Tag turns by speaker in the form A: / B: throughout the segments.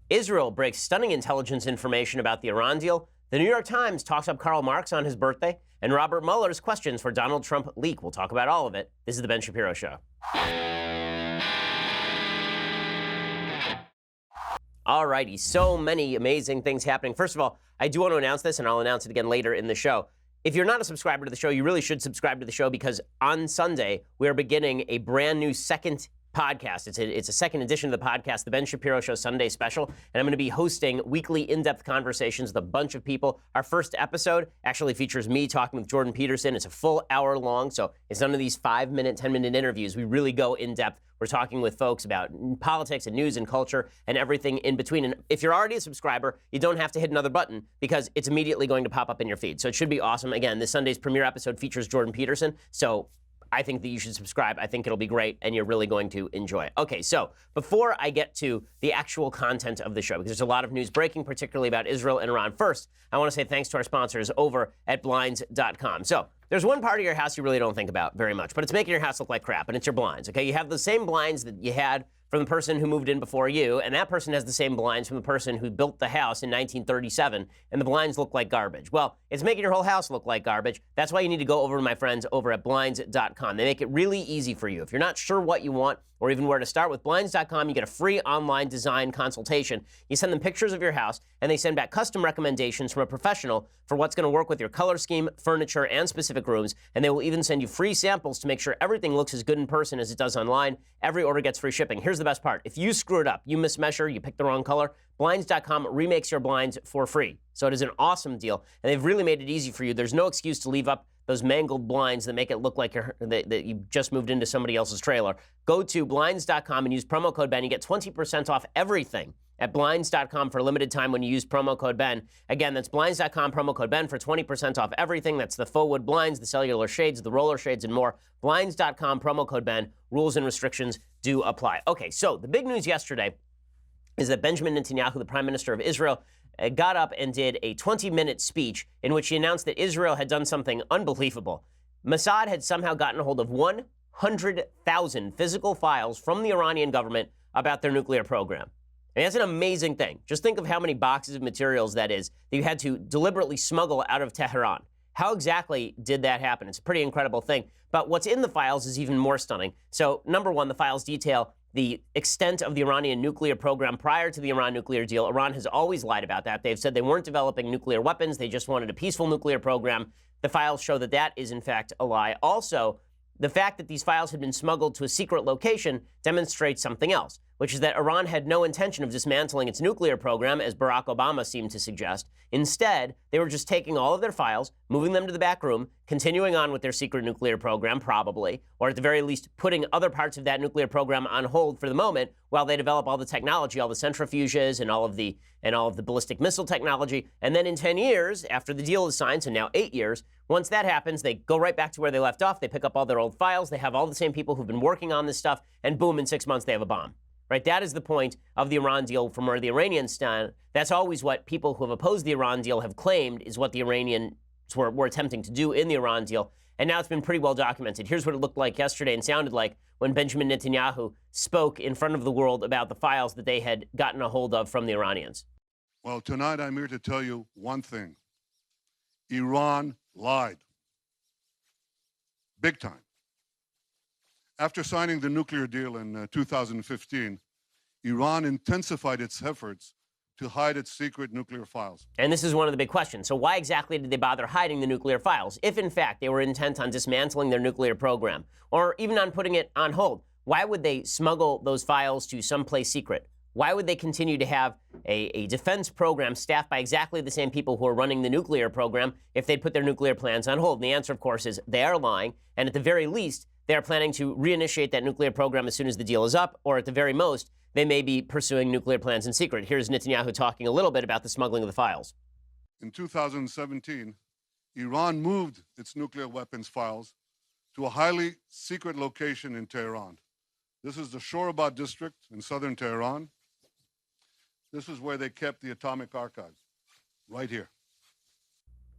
A: Israel breaks stunning intelligence information about the Iran deal. The New York Times talks up Karl Marx on his birthday. And Robert Mueller's questions for Donald Trump leak. We'll talk about all of it. This is The Ben Shapiro Show. All righty, so many amazing things happening. First of all, I do want to announce this, and I'll announce it again later in the show. If you're not a subscriber to the show, you really should subscribe to the show, because on Sunday, we are beginning a brand new second podcast. It's a second edition of the podcast, The Ben Shapiro Show Sunday Special, and I'm going to be hosting weekly in-depth conversations with a bunch of people. Our first episode actually features me talking with Jordan Peterson. It's a full hour long, so it's none of these 5-minute, 10-minute interviews. We really go in-depth. We're talking with folks about politics and news and culture and everything in between. And if you're already a subscriber, you don't have to hit another button, because it's immediately going to pop up in your feed. So it should be awesome. Again, this Sunday's premiere episode features Jordan Peterson, so I think that you should subscribe. I think it'll be great, and you're really going to enjoy it. Okay, so before I get to the actual content of the show, because there's a lot of news breaking, particularly about Israel and Iran, first, I want to say thanks to our sponsors over at Blinds.com. So there's one part of your house you really don't think about very much, but it's making your house look like crap, and it's your blinds, okay? You have the same blinds that you had from the person who moved in before you, and that person has the same blinds from the person who built the house in 1937, and the blinds look like garbage. Well, it's making your whole house look like garbage. That's why you need to go over to my friends over at Blinds.com. They make it really easy for you. If you're not sure what you want or even where to start, with Blinds.com, you get a free online design consultation. You send them pictures of your house, and they send back custom recommendations from a professional for what's going to work with your color scheme, furniture, and specific rooms, and they will even send you free samples to make sure everything looks as good in person as it does online. Every order gets free shipping. Here's the best part. If you screw it up, you mismeasure, you pick the wrong color, Blinds.com remakes your blinds for free. So it is an awesome deal, and they've really made it easy for you. There's no excuse to leave up those mangled blinds that make it look like that you just moved into somebody else's trailer. Go to Blinds.com and use promo code Ben. You get 20% off everything at Blinds.com for a limited time when you use promo code Ben. Again, that's Blinds.com, promo code Ben for 20% off everything. That's the faux wood blinds, the cellular shades, the roller shades, and more. Blinds.com, promo code Ben. Rules and restrictions do apply. Okay, so the big news yesterday is that Benjamin Netanyahu, the Prime Minister of Israel, got up and did a 20-minute speech in which he announced that Israel had done something unbelievable. Mossad had somehow gotten a hold of 100,000 physical files from the Iranian government about their nuclear program. And that's an amazing thing. Just think of how many boxes of materials that is that you had to deliberately smuggle out of Tehran. How exactly did that happen? It's a pretty incredible thing. But what's in the files is even more stunning. So, number one, the files detail the extent of the Iranian nuclear program prior to the Iran nuclear deal. Iran has always lied about that. They've said they weren't developing nuclear weapons. They just wanted a peaceful nuclear program. The files show that that is, in fact, a lie. Also, the fact that these files had been smuggled to a secret location demonstrates something else, which is that Iran had no intention of dismantling its nuclear program, as Barack Obama seemed to suggest. Instead, they were just taking all of their files, moving them to the back room, continuing on with their secret nuclear program, probably, or at the very least putting other parts of that nuclear program on hold for the moment while they develop all the technology, all the centrifuges and all of the ballistic missile technology. And then in 10 years, after the deal is signed, so now 8 years, once that happens, they go right back to where they left off. They pick up all their old files. They have all the same people who've been working on this stuff, and boom, in 6 months, they have a bomb. Right? That is the point of the Iran deal from where the Iranians stand. That's always what people who have opposed the Iran deal have claimed is what the Iranians were attempting to do in the Iran deal. And now it's been pretty well documented. Here's what it looked like yesterday and sounded like when Benjamin Netanyahu spoke in front of the world about the files that they had gotten a hold of from the Iranians.
B: Well, tonight I'm here to tell you one thing. Iran lied. Big time. After signing the nuclear deal in 2015, Iran intensified its efforts to hide its secret nuclear files.
A: And this is one of the big questions. So why exactly did they bother hiding the nuclear files? If, in fact, they were intent on dismantling their nuclear program, or even on putting it on hold, why would they smuggle those files to someplace secret? Why would they continue to have a defense program staffed by exactly the same people who are running the nuclear program if they'd put their nuclear plans on hold? And the answer, of course, is they are lying, and at the very least, they are planning to reinitiate that nuclear program as soon as the deal is up, or at the very most, they may be pursuing nuclear plans in secret. Here's Netanyahu talking a little bit about the smuggling of the files.
B: In 2017, Iran moved its nuclear weapons files to a highly secret location in Tehran. This is the Shorabad district in southern Tehran. This is where they kept the atomic archives, right here.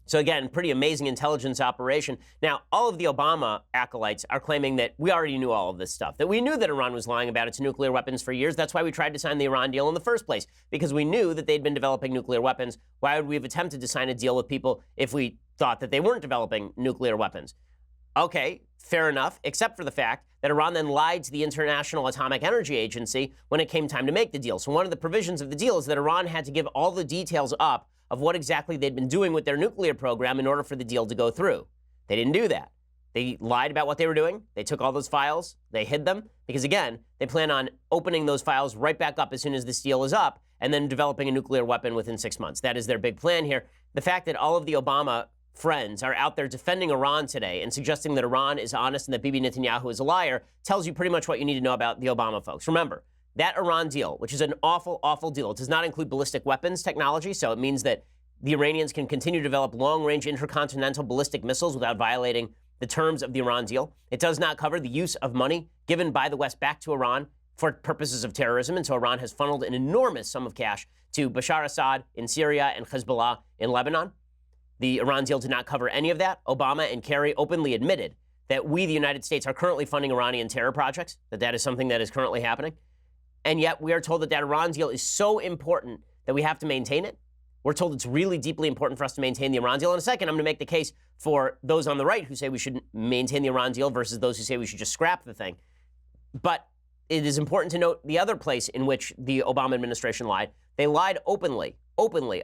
A: So again, pretty amazing intelligence operation. Now, all of the Obama acolytes are claiming that we already knew all of this stuff, that we knew that Iran was lying about its nuclear weapons for years. That's why we tried to sign the Iran deal in the first place, because we knew that they'd been developing nuclear weapons. Why would we have attempted to sign a deal with people if we thought that they weren't developing nuclear weapons? Okay, fair enough, except for the fact that Iran then lied to the International Atomic Energy Agency when it came time to make the deal. So one of the provisions of the deal is that Iran had to give all the details up of what exactly they'd been doing with their nuclear program in order for the deal to go through. They didn't do that. They lied about what they were doing. They took all those files. They hid them because, again, they plan on opening those files right back up as soon as this deal is up and then developing a nuclear weapon within 6 months. That is their big plan here. The fact that all of the Obama friends are out there defending Iran today and suggesting that Iran is honest and that Bibi Netanyahu is a liar tells you pretty much what you need to know about the Obama folks. Remember, that Iran deal, which is an awful, awful deal, it does not include ballistic weapons technology, so it means that the Iranians can continue to develop long-range intercontinental ballistic missiles without violating the terms of the Iran deal. It does not cover the use of money given by the West back to Iran for purposes of terrorism, and so Iran has funneled an enormous sum of cash to Bashar Assad in Syria and Hezbollah in Lebanon. The Iran deal did not cover any of that. Obama and Kerry openly admitted that we, the United States, are currently funding Iranian terror projects, that is something that is currently happening. And yet we are told that Iran deal is so important that we have to maintain it. We're told it's really deeply important for us to maintain the Iran deal. In a second, I'm going to make the case for those on the right who say we should maintain the Iran deal versus those who say we should just scrap the thing. But it is important to note the other place in which the Obama administration lied. They lied openly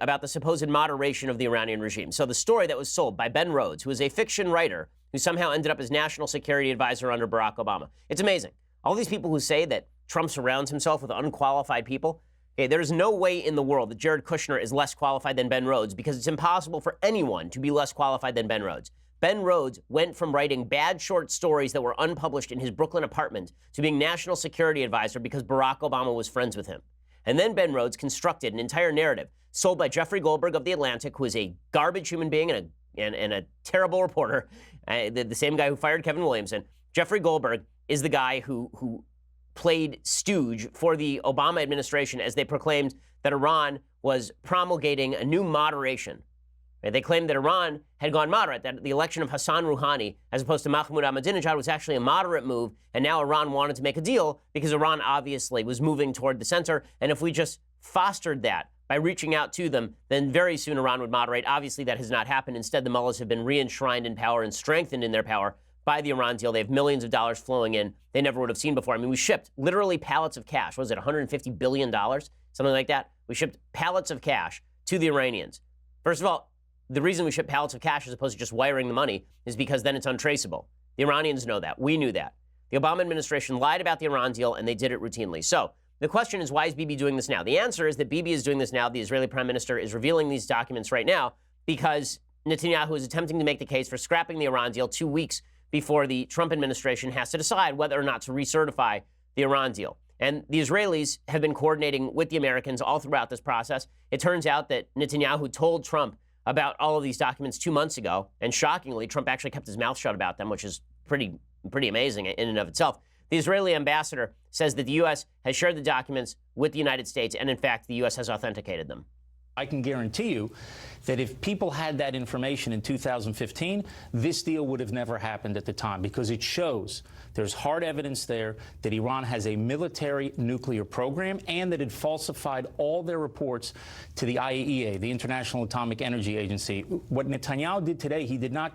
A: about the supposed moderation of the Iranian regime. So the story that was sold by Ben Rhodes, who is a fiction writer who somehow ended up as national security advisor under Barack Obama. It's amazing. All these people who say that Trump surrounds himself with unqualified people. Okay, there is no way in the world that Jared Kushner is less qualified than Ben Rhodes, because it's impossible for anyone to be less qualified than Ben Rhodes. Ben Rhodes went from writing bad short stories that were unpublished in his Brooklyn apartment to being national security advisor because Barack Obama was friends with him. And then Ben Rhodes constructed an entire narrative sold by Jeffrey Goldberg of The Atlantic, who is a garbage human being and a terrible reporter, the same guy who fired Kevin Williamson. Jeffrey Goldberg is the guy who played stooge for the Obama administration as they proclaimed that Iran was promulgating a new moderation. They claimed that Iran had gone moderate, that the election of Hassan Rouhani, as opposed to Mahmoud Ahmadinejad, was actually a moderate move, and now Iran wanted to make a deal because Iran obviously was moving toward the center, and if we just fostered that by reaching out to them, then very soon Iran would moderate. Obviously, that has not happened. Instead, the mullahs have been re-enshrined in power and strengthened in their power by the Iran deal. They have millions of dollars flowing in they never would have seen before. I mean, we shipped literally pallets of cash. What was it, $150 billion? Something like that. We shipped pallets of cash to the Iranians. First of all, the reason we ship pallets of cash as opposed to just wiring the money is because then it's untraceable. The Iranians know that. We knew that. The Obama administration lied about the Iran deal, and they did it routinely. So the question is, why is Bibi doing this now? The answer is that Bibi is doing this now. The Israeli prime minister is revealing these documents right now because Netanyahu is attempting to make the case for scrapping the Iran deal 2 weeks before the Trump administration has to decide whether or not to recertify the Iran deal. And the Israelis have been coordinating with the Americans all throughout this process. It turns out that Netanyahu told Trump about all of these documents 2 months ago, and shockingly, Trump actually kept his mouth shut about them, which is pretty amazing in and of itself. The Israeli ambassador says that the U.S. has shared the documents with the United States, and in fact, the U.S. has authenticated them.
C: I can guarantee you that if people had that information in 2015, this deal would have never happened at the time, because it shows there's hard evidence there that Iran has a military nuclear program and that it falsified all their reports to the IAEA, the International Atomic Energy Agency. What Netanyahu did today, he did not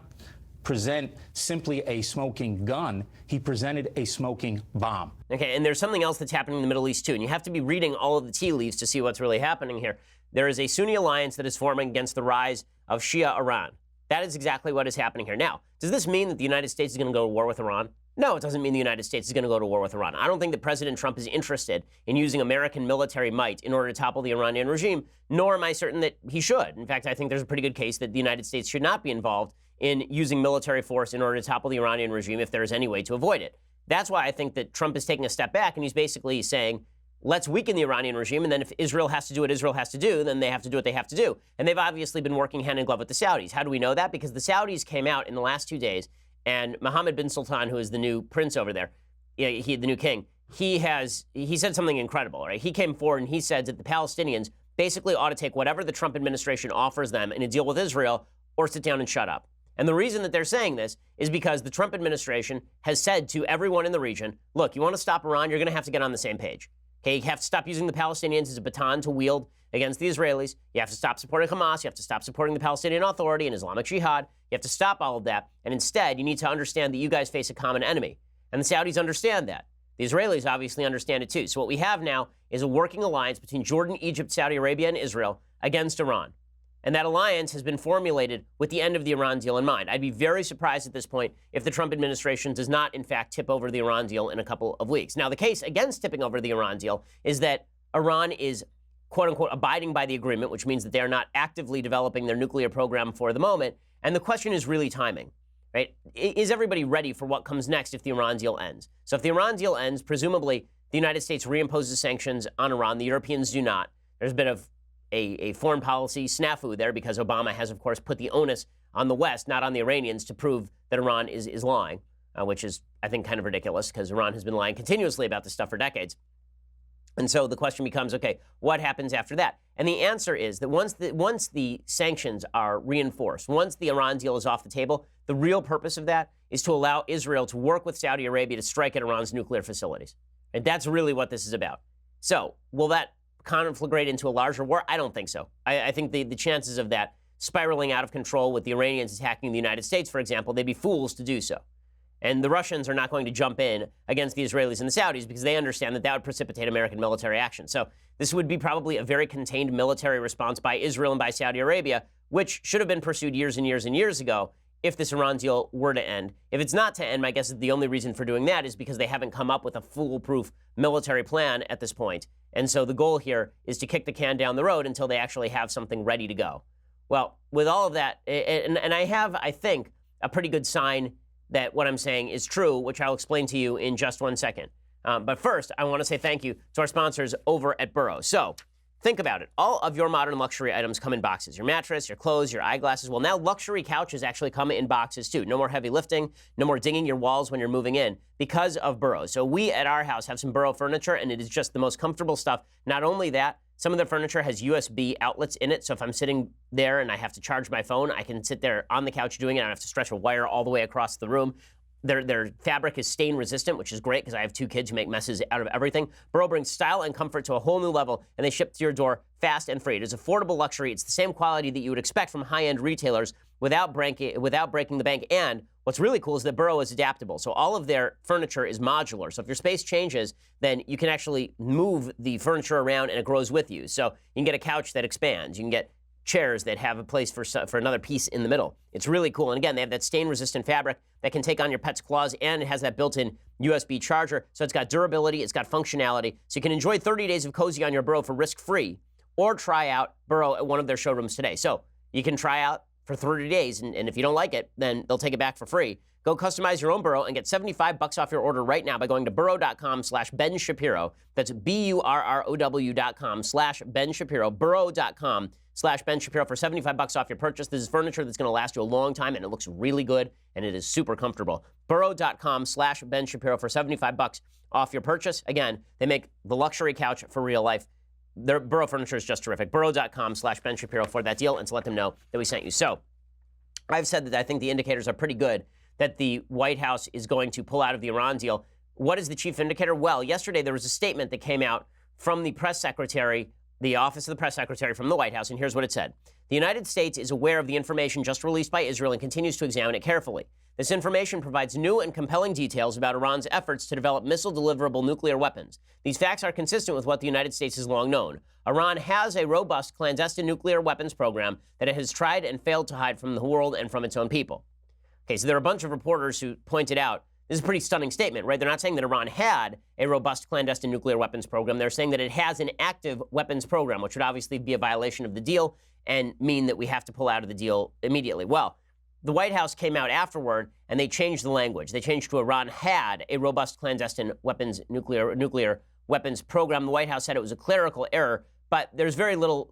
C: present simply a smoking gun. He presented a smoking bomb.
A: Okay, and there's something else that's happening in the Middle East, too, and you have to be reading all of the tea leaves to see what's really happening here. There is a Sunni alliance that is forming against the rise of Shia Iran. That is exactly what is happening here. Now, does this mean that the United States is going to go to war with Iran? No, it doesn't mean the United States is going to go to war with Iran. I don't think that President Trump is interested in using American military might in order to topple the Iranian regime, nor am I certain that he should. In fact, I think there's a pretty good case that the United States should not be involved in using military force in order to topple the Iranian regime if there is any way to avoid it. That's why I think that Trump is taking a step back, and he's basically saying, let's weaken the Iranian regime, and then if Israel has to do what Israel has to do, then they have to do what they have to do. And they've obviously been working hand in glove with the Saudis. How do we know that? Because the Saudis came out in the last 2 days, and Mohammed bin Sultan, who is the new prince over there, the new king, he said something incredible, right? He came forward and he said that the Palestinians basically ought to take whatever the Trump administration offers them in a deal with Israel or sit down and shut up. And the reason that they're saying this is because the Trump administration has said to everyone in the region, look, you want to stop Iran, you're going to have to get on the same page. Okay, you have to stop using the Palestinians as a baton to wield against the Israelis. You have to stop supporting Hamas. You have to stop supporting the Palestinian Authority and Islamic Jihad. You have to stop all of that. And instead, you need to understand that you guys face a common enemy. And the Saudis understand that. The Israelis obviously understand it too. So what we have now is a working alliance between Jordan, Egypt, Saudi Arabia, and Israel against Iran. And that alliance has been formulated with the end of the Iran deal in mind. I'd be very surprised at this point if the Trump administration does not, in fact, tip over the Iran deal in a couple of weeks. Now, the case against tipping over the Iran deal is that Iran is, quote unquote, abiding by the agreement, which means that they are not actively developing their nuclear program for the moment. And the question is really timing, right? Is everybody ready for what comes next if the Iran deal ends? So if the Iran deal ends, presumably the United States reimposes sanctions on Iran. The Europeans do not. There's a bit of a foreign policy snafu there because Obama has, of course, put the onus on the West, not on the Iranians, to prove that Iran is lying, which is, I think, kind of ridiculous because Iran has been lying continuously about this stuff for decades. And so the question becomes, okay, what happens after that? And the answer is that once the sanctions are reinforced, once the Iran deal is off the table, the real purpose of that is to allow Israel to work with Saudi Arabia to strike at Iran's nuclear facilities. And that's really what this is about. So will that conflagrate into a larger war? I don't think so. I think the chances of that spiraling out of control with the Iranians attacking the United States, for example, they'd be fools to do so. And the Russians are not going to jump in against the Israelis and the Saudis because they understand that that would precipitate American military action. So this would be probably a very contained military response by Israel and by Saudi Arabia, which should have been pursued years and years and years ago if this Iran deal were to end. If it's not to end, my guess is the only reason for doing that is because they haven't come up with a foolproof military plan at this point. And so the goal here is to kick the can down the road until they actually have something ready to go. Well, with all of that, and I have, I think, a pretty good sign that what I'm saying is true, which I'll explain to you in just 1 second. But first, I want to say thank you to our sponsors over at Burrow. So think about it. All of your modern luxury items come in boxes. Your mattress, your clothes, your eyeglasses. Well, now luxury couches actually come in boxes too. No more heavy lifting, no more dinging your walls when you're moving in because of Burrow. So we at our house have some Burrow furniture, and it is just the most comfortable stuff. Not only that, some of the furniture has USB outlets in it, so if I'm sitting there and I have to charge my phone, I can sit there on the couch doing it. I don't have to stretch a wire all the way across the room. Their fabric is stain resistant, which is great because I have 2 kids who make messes out of everything. Burrow brings style and comfort to a whole new level, and they ship to your door fast and free. It is affordable luxury. It's the same quality that you would expect from high-end retailers without breaking the bank. And what's really cool is that Burrow is adaptable. So all of their furniture is modular. So if your space changes, then you can actually move the furniture around and it grows with you. So you can get a couch that expands. You can get chairs that have a place for another piece in the middle. It's really cool. And again, they have that stain-resistant fabric that can take on your pet's claws, and it has that built-in USB charger. So it's got durability, it's got functionality. So you can enjoy 30 days of cozy on your Burrow for risk-free, or try out Burrow at one of their showrooms today. So you can try out for 30 days, and if you don't like it, then they'll take it back for free. Go customize your own Burrow and get $75 off your order right now by going to burrow.com/Ben Shapiro. That's BURROW.com/Ben Shapiro. Burrow.com/Ben Shapiro for $75 off your purchase. This is furniture that's going to last you a long time, and it looks really good, and it is super comfortable. Burrow.com/Ben Shapiro for $75 off your purchase. Again, they make the luxury couch for real life. Their Burrow furniture is just terrific. Burrow.com/Ben Shapiro for that deal, and to let them know that we sent you. So I've said that I think the indicators are pretty good that the White House is going to pull out of the Iran deal. What is the chief indicator? Well, yesterday there was a statement that came out from the press secretary, the office of the press secretary from the White House, and here's what it said. The United States is aware of the information just released by Israel and continues to examine it carefully. This information provides new and compelling details about Iran's efforts to develop missile-deliverable nuclear weapons. These facts are consistent with what the United States has long known. Iran has a robust clandestine nuclear weapons program that it has tried and failed to hide from the world and from its own people. Okay, so there are a bunch of reporters who pointed out, this is a pretty stunning statement, right? They're not saying that Iran had a robust clandestine nuclear weapons program. They're saying that it has an active weapons program, which would obviously be a violation of the deal and mean that we have to pull out of the deal immediately. Well, the White House came out afterward and they changed the language. They changed to Iran had a robust clandestine nuclear weapons program. The White House said it was a clerical error, but there's very little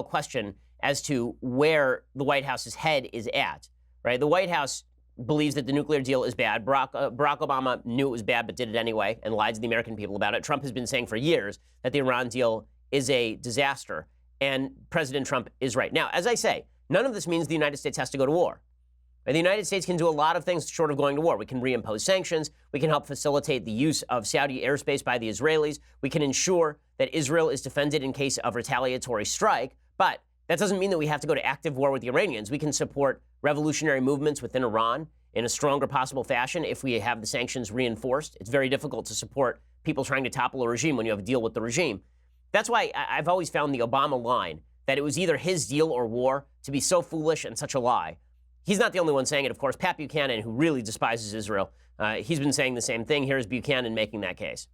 A: question as to where the White House's head is at. Right? The White House believes that the nuclear deal is bad. Barack Obama knew it was bad but did it anyway and lied to the American people about it. Trump has been saying for years that the Iran deal is a disaster, and President Trump is right. Now, as I say, None of this means the United States has to go to war. And the United States can do a lot of things short of going to war. We can reimpose sanctions. We can help facilitate the use of Saudi airspace by the Israelis. We can ensure that Israel is defended in case of retaliatory strike. But that doesn't mean that we have to go to active war with the Iranians. We can support revolutionary movements within Iran in a stronger possible fashion if we have the sanctions reinforced. It's very difficult to support people trying to topple a regime when you have a deal with the regime. That's why I've always found the Obama line that it was either his deal or war to be so foolish and such a lie. He's not the only one saying it, of course. Pat Buchanan, who really despises Israel, he's been saying the same thing. Here's Buchanan making that case.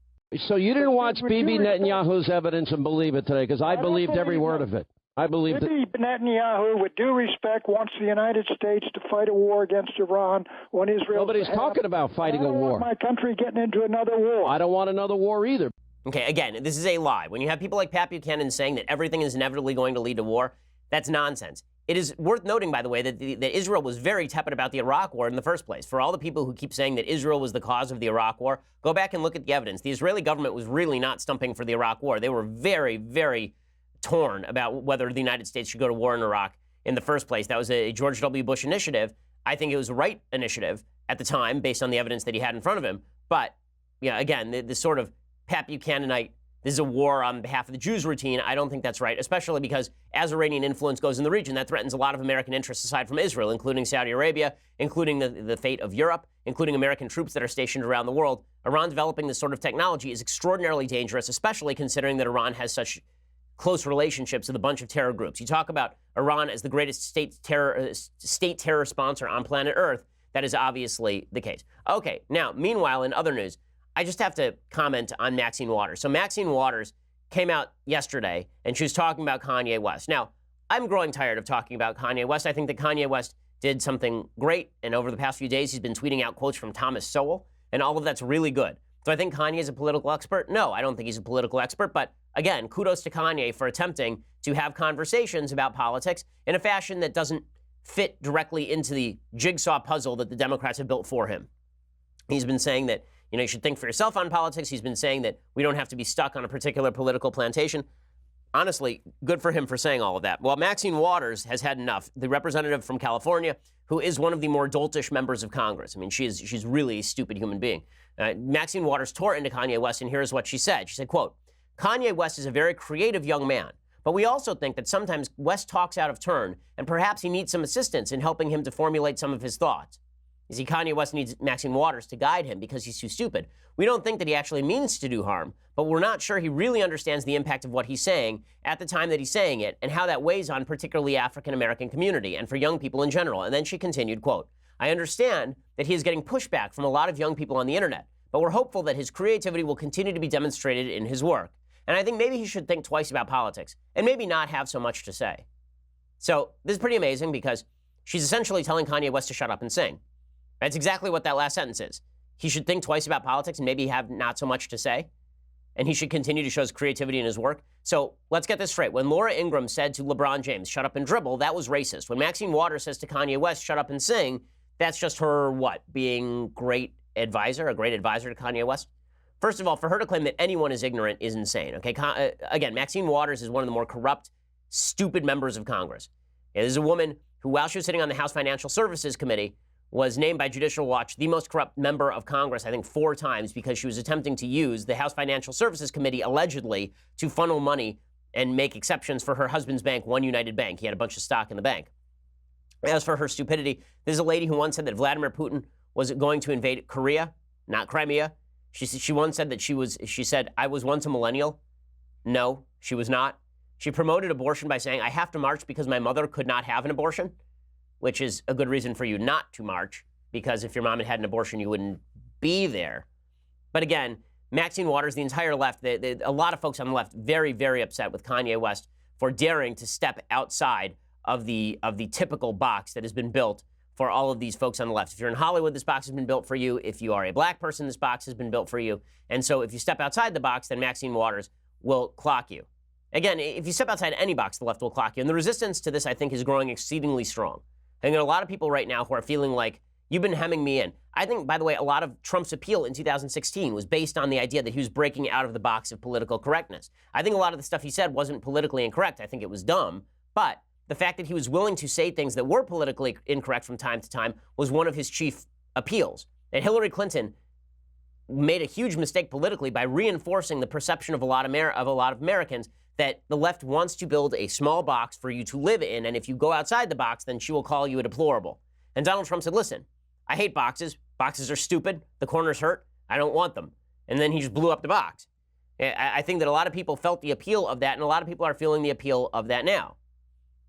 D: So you didn't watch Bibi Netanyahu's evidence and believe it today, because I believed every word of it. I believe that
E: Bibi Netanyahu, with due respect, wants the United States to fight a war against Iran on Israel.
D: Nobody's talking about fighting a war.
E: I don't want my country getting into another war.
D: I don't want another war either.
A: Okay, again, this is a lie. When you have people like Pat Buchanan saying that everything is inevitably going to lead to war, that's nonsense. It is worth noting, by the way, that Israel was very tepid about the Iraq War in the first place. For all the people who keep saying that Israel was the cause of the Iraq War, go back and look at the evidence. The Israeli government was really not stumping for the Iraq War. They were very, very torn about whether the United States should go to war in Iraq in the first place. That was a George W. Bush initiative. I think it was the right initiative at the time, based on the evidence that he had in front of him. But, yeah, again, this sort of Pat Buchananite, this is a war on behalf of the Jews routine, I don't think that's right, especially because as Iranian influence goes in the region, that threatens a lot of American interests aside from Israel, including Saudi Arabia, including the fate of Europe, including American troops that are stationed around the world. Iran developing this sort of technology is extraordinarily dangerous, especially considering that Iran has such close relationships with a bunch of terror groups. You talk about Iran as the greatest state terror sponsor on planet Earth. That is obviously the case. Okay, now, meanwhile, in other news, I just have to comment on Maxine Waters. So Maxine Waters came out yesterday, and she was talking about Kanye West. Now, I'm growing tired of talking about Kanye West. I think that Kanye West did something great, and over the past few days, he's been tweeting out quotes from Thomas Sowell, and all of that's really good. Do I think Kanye is a political expert? No, I don't think he's a political expert, but again, kudos to Kanye for attempting to have conversations about politics in a fashion that doesn't fit directly into the jigsaw puzzle that the Democrats have built for him. He's been saying that, you should think for yourself on politics. He's been saying that we don't have to be stuck on a particular political plantation. Honestly, good for him for saying all of that. Well, Maxine Waters has had enough. The representative from California, who is one of the more doltish members of Congress. I mean, she's really a stupid human being. Maxine Waters tore into Kanye West, and here's what she said. She said, quote, Kanye West is a very creative young man, but we also think that sometimes West talks out of turn, and perhaps he needs some assistance in helping him to formulate some of his thoughts. You see, Kanye West needs Maxine Waters to guide him because he's too stupid. We don't think that he actually means to do harm, but we're not sure he really understands the impact of what he's saying at the time that he's saying it and how that weighs on particularly African-American community and for young people in general. And then she continued, quote, I understand that he is getting pushback from a lot of young people on the internet, but we're hopeful that his creativity will continue to be demonstrated in his work. And I think maybe he should think twice about politics and maybe not have so much to say. So this is pretty amazing because she's essentially telling Kanye West to shut up and sing. That's exactly what that last sentence is. He should think twice about politics and maybe have not so much to say. And he should continue to show his creativity in his work. So let's get this straight. When Laura Ingraham said to LeBron James, shut up and dribble, that was racist. When Maxine Waters says to Kanye West, shut up and sing, that's just her, what, being a great advisor to Kanye West? First of all, for her to claim that anyone is ignorant is insane, okay? Again, Maxine Waters is one of the more corrupt, stupid members of Congress. This is a woman who, while she was sitting on the House Financial Services Committee, was named by Judicial Watch the most corrupt member of Congress, I think 4 times, because she was attempting to use the House Financial Services Committee, allegedly, to funnel money and make exceptions for her husband's bank, One United Bank. He had a bunch of stock in the bank. As for her stupidity, there's a lady who once said that Vladimir Putin was going to invade Korea, not Crimea. She once said that she said, I was once a millennial. No, she was not. She promoted abortion by saying, I have to march because my mother could not have an abortion, which is a good reason for you not to march, because if your mom had had an abortion, you wouldn't be there. But again, Maxine Waters, the entire left, a lot of folks on the left, very, very upset with Kanye West for daring to step outside of the typical box that has been built for all of these folks on the left. If you're in Hollywood, this box has been built for you. If you are a black person, this box has been built for you. And so if you step outside the box, then Maxine Waters will clock you. Again, if you step outside any box, the left will clock you. And the resistance to this, I think, is growing exceedingly strong. I think there are a lot of people right now who are feeling like, you've been hemming me in. I think, by the way, a lot of Trump's appeal in 2016 was based on the idea that he was breaking out of the box of political correctness. I think a lot of the stuff he said wasn't politically incorrect. I think it was dumb. But the fact that he was willing to say things that were politically incorrect from time to time was one of his chief appeals. And Hillary Clinton made a huge mistake politically by reinforcing the perception of a lot of Americans that the left wants to build a small box for you to live in, and if you go outside the box, then she will call you a deplorable. And Donald Trump said, listen, I hate boxes. Boxes are stupid. The corners hurt. I don't want them. And then he just blew up the box. I think that a lot of people felt the appeal of that, and a lot of people are feeling the appeal of that now,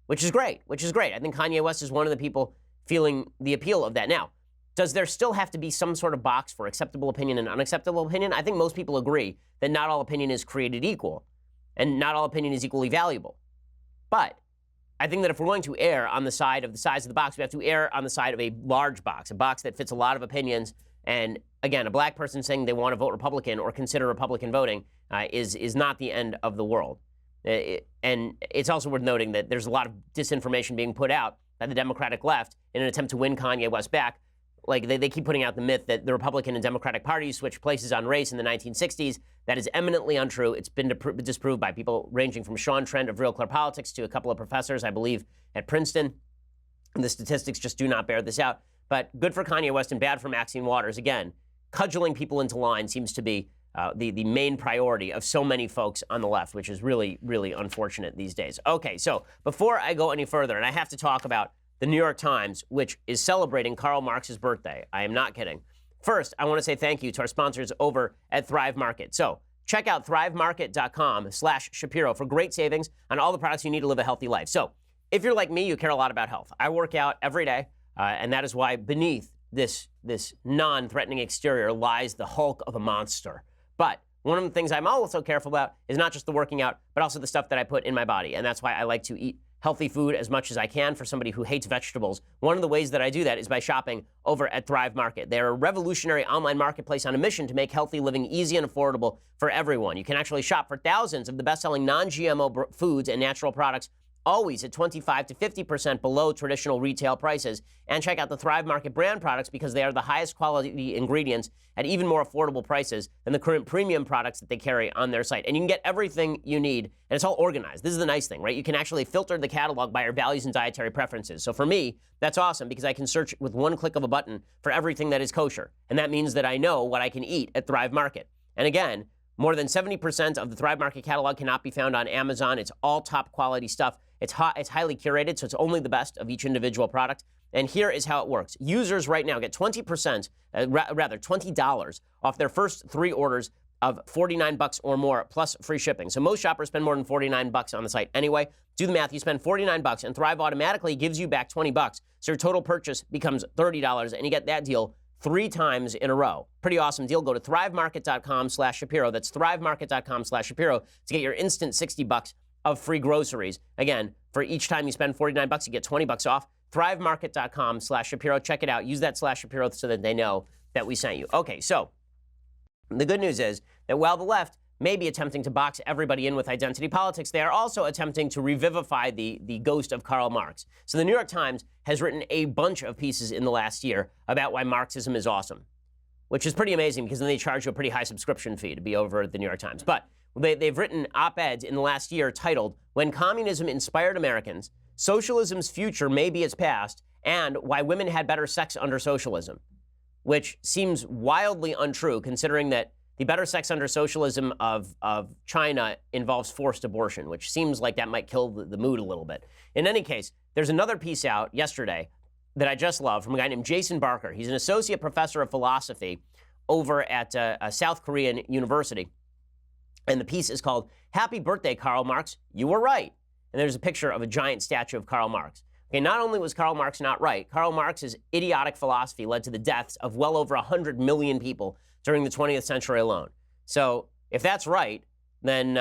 A: which is great, I think Kanye West is one of the people feeling the appeal of that now. Does there still have to be some sort of box for acceptable opinion and unacceptable opinion? I think most people agree that not all opinion is created equal, and not all opinion is equally valuable. But I think that if we're going to err on the side of the size of the box, we have to err on the side of a large box, a box that fits a lot of opinions. And again, a black person saying they want to vote Republican or consider Republican voting is not the end of the world. And it's also worth noting that there's a lot of disinformation being put out by the Democratic left in an attempt to win Kanye West back. Like they keep putting out the myth that the Republican and Democratic parties switched places on race in the 1960s. That is eminently untrue. It's been disproved by people ranging from Sean Trent of Real Clear Politics to a couple of professors, I believe, at Princeton. And the statistics just do not bear this out. But good for Kanye West and bad for Maxine Waters. Again, cudgeling people into line seems to be the main priority of so many folks on the left, which is really, really unfortunate these days. Okay, so before I go any further, and I have to talk about the New York Times, which is celebrating Karl Marx's birthday. I am not kidding. First, I want to say thank you to our sponsors over at Thrive Market. So check out thrivemarket.com/Shapiro for great savings on all the products you need to live a healthy life. So if you're like me, you care a lot about health. I work out every day, and that is why beneath this non-threatening exterior lies the hulk of a monster. But one of the things I'm also careful about is not just the working out, but also the stuff that I put in my body. And that's why I like to eat healthy food as much as I can for somebody who hates vegetables. One of the ways that I do that is by shopping over at Thrive Market. They're a revolutionary online marketplace on a mission to make healthy living easy and affordable for everyone. You can actually shop for thousands of the best-selling non-GMO foods and natural products, always at 25 to 50% below traditional retail prices. And check out the Thrive Market brand products because they are the highest quality ingredients at even more affordable prices than the current premium products that they carry on their site. And you can get everything you need, and it's all organized. This is the nice thing, right? You can actually filter the catalog by your values and dietary preferences. So for me, that's awesome because I can search with one click of a button for everything that is kosher. And that means that I know what I can eat at Thrive Market. And again, more than 70% of the Thrive Market catalog cannot be found on Amazon. It's all top quality stuff. It's highly curated, so it's only the best of each individual product. And here is how it works. Users right now get 20%, rather $20 off their first 3 orders of $49 or more plus free shipping. So most shoppers spend more than $49 on the site anyway. Do the math. You spend $49 and Thrive automatically gives you back $20. So your total purchase becomes $30 and you get that deal 3 times in a row. Pretty awesome deal. Go to thrivemarket.com/Shapiro. That's thrivemarket.com/Shapiro to get your instant $60 of free groceries. Again, for each time you spend $49, you get $20 off. thrivemarket.com/Shapiro. Check it out. Use that /Shapiro so that they know that we sent you. Okay, so the good news is that while the left may be attempting to box everybody in with identity politics, they are also attempting to revivify the ghost of Karl Marx. So the New York Times has written a bunch of pieces in the last year about why Marxism is awesome, which is pretty amazing because then they charge you a pretty high subscription fee to be over at the New York Times. But they've written op-eds in the last year titled, "When Communism Inspired Americans, Socialism's Future May Be Its Past, and Why Women Had Better Sex Under Socialism," which seems wildly untrue considering that the better sex under socialism of China involves forced abortion, which seems like that might kill the mood a little bit. In any case, there's another piece out yesterday that I just love from a guy named Jason Barker. He's an associate professor of philosophy over at a South Korean university. And the piece is called, "Happy Birthday, Karl Marx. You were right." And there's a picture of a giant statue of Karl Marx. Okay, not only was Karl Marx not right, Karl Marx's idiotic philosophy led to the deaths of well over 100 million people during the 20th century alone. So if that's right, then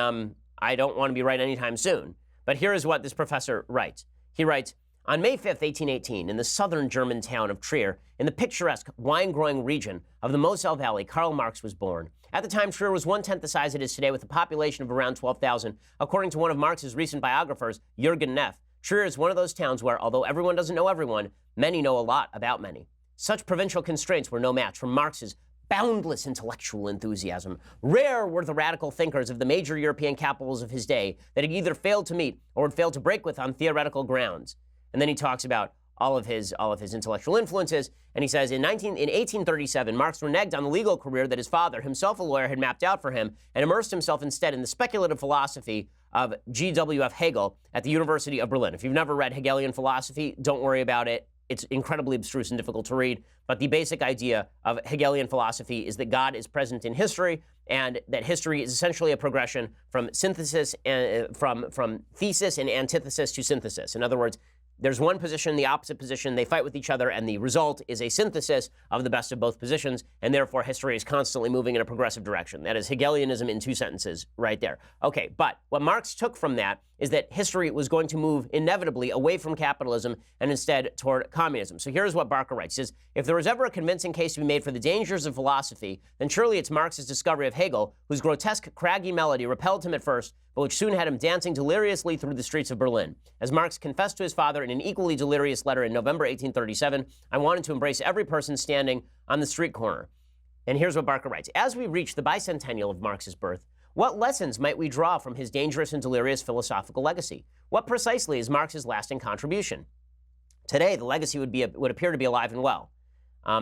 A: I don't want to be right anytime soon. But here is what this professor writes. He writes, "On May 5th, 1818, in the southern German town of Trier, in the picturesque wine-growing region of the Mossad Valley, Karl Marx was born. At the time, Trier was 1/10 the size it is today, with a population of around 12,000. According to one of Marx's recent biographers, Jürgen Neff, Trier is one of those towns where, although everyone doesn't know everyone, many know a lot about many. Such provincial constraints were no match for Marx's boundless intellectual enthusiasm. Rare were the radical thinkers of the major European capitals of his day that had either failed to meet or had failed to break with on theoretical grounds. And then he talks about all of his intellectual influences, and he says, in 1837, Marx reneged on the legal career that his father, himself a lawyer, had mapped out for him, and immersed himself instead in the speculative philosophy of G.W.F. Hegel at the University of Berlin. If you've never read Hegelian philosophy, don't worry about it. It's incredibly abstruse and difficult to read, but the basic idea of Hegelian philosophy is that God is present in history, and that history is essentially a progression from synthesis and from thesis and antithesis to synthesis. In other words, there's one position, the opposite position, they fight with each other, and the result is a synthesis of the best of both positions, and therefore history is constantly moving in a progressive direction. That is Hegelianism in 2 sentences right there. Okay, but what Marx took from that is that history was going to move inevitably away from capitalism and instead toward communism. So here's what Barker writes. He says, if there was ever a convincing case to be made for the dangers of philosophy, then surely it's Marx's discovery of Hegel, whose grotesque, craggy melody repelled him at first, but which soon had him dancing deliriously through the streets of Berlin. As Marx confessed to his father in an equally delirious letter in November 1837, I wanted to embrace every person standing on the street corner. And here's what Barker writes. As we reach the bicentennial of Marx's birth, what lessons might we draw from his dangerous and delirious philosophical legacy? What precisely is Marx's lasting contribution? Today, the legacy would appear to be alive and well.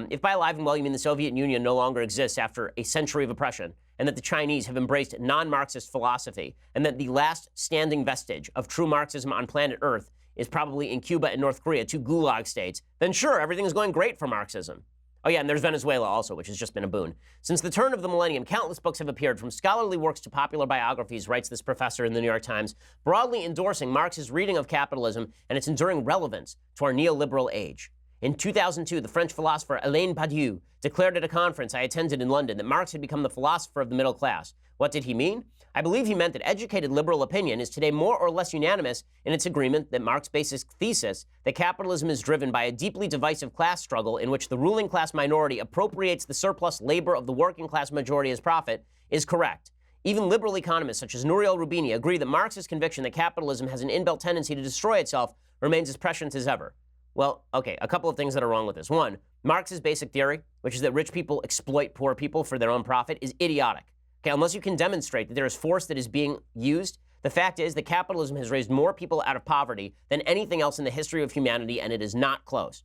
A: If by alive and well you mean the Soviet Union no longer exists after a century of oppression, and that the Chinese have embraced non-Marxist philosophy, and that the last standing vestige of true Marxism on planet Earth is probably in Cuba and North Korea, 2 gulag states, then sure, everything is going great for Marxism. Oh yeah, and there's Venezuela also, which has just been a boon. Since the turn of the millennium, countless books have appeared, from scholarly works to popular biographies, writes this professor in the New York Times, broadly endorsing Marx's reading of capitalism and its enduring relevance to our neoliberal age. In 2002, the French philosopher Alain Badiou declared at a conference I attended in London that Marx had become the philosopher of the middle class. What did he mean? I believe he meant that educated liberal opinion is today more or less unanimous in its agreement that Marx's basic thesis that capitalism is driven by a deeply divisive class struggle in which the ruling class minority appropriates the surplus labor of the working class majority as profit is correct. Even liberal economists such as Nouriel Roubini agree that Marx's conviction that capitalism has an inbuilt tendency to destroy itself remains as prescient as ever. Well, okay, a couple of things that are wrong with this. One, Marx's basic theory, which is that rich people exploit poor people for their own profit, is idiotic. Okay, unless you can demonstrate that there is force that is being used, the fact is that capitalism has raised more people out of poverty than anything else in the history of humanity, and it is not close.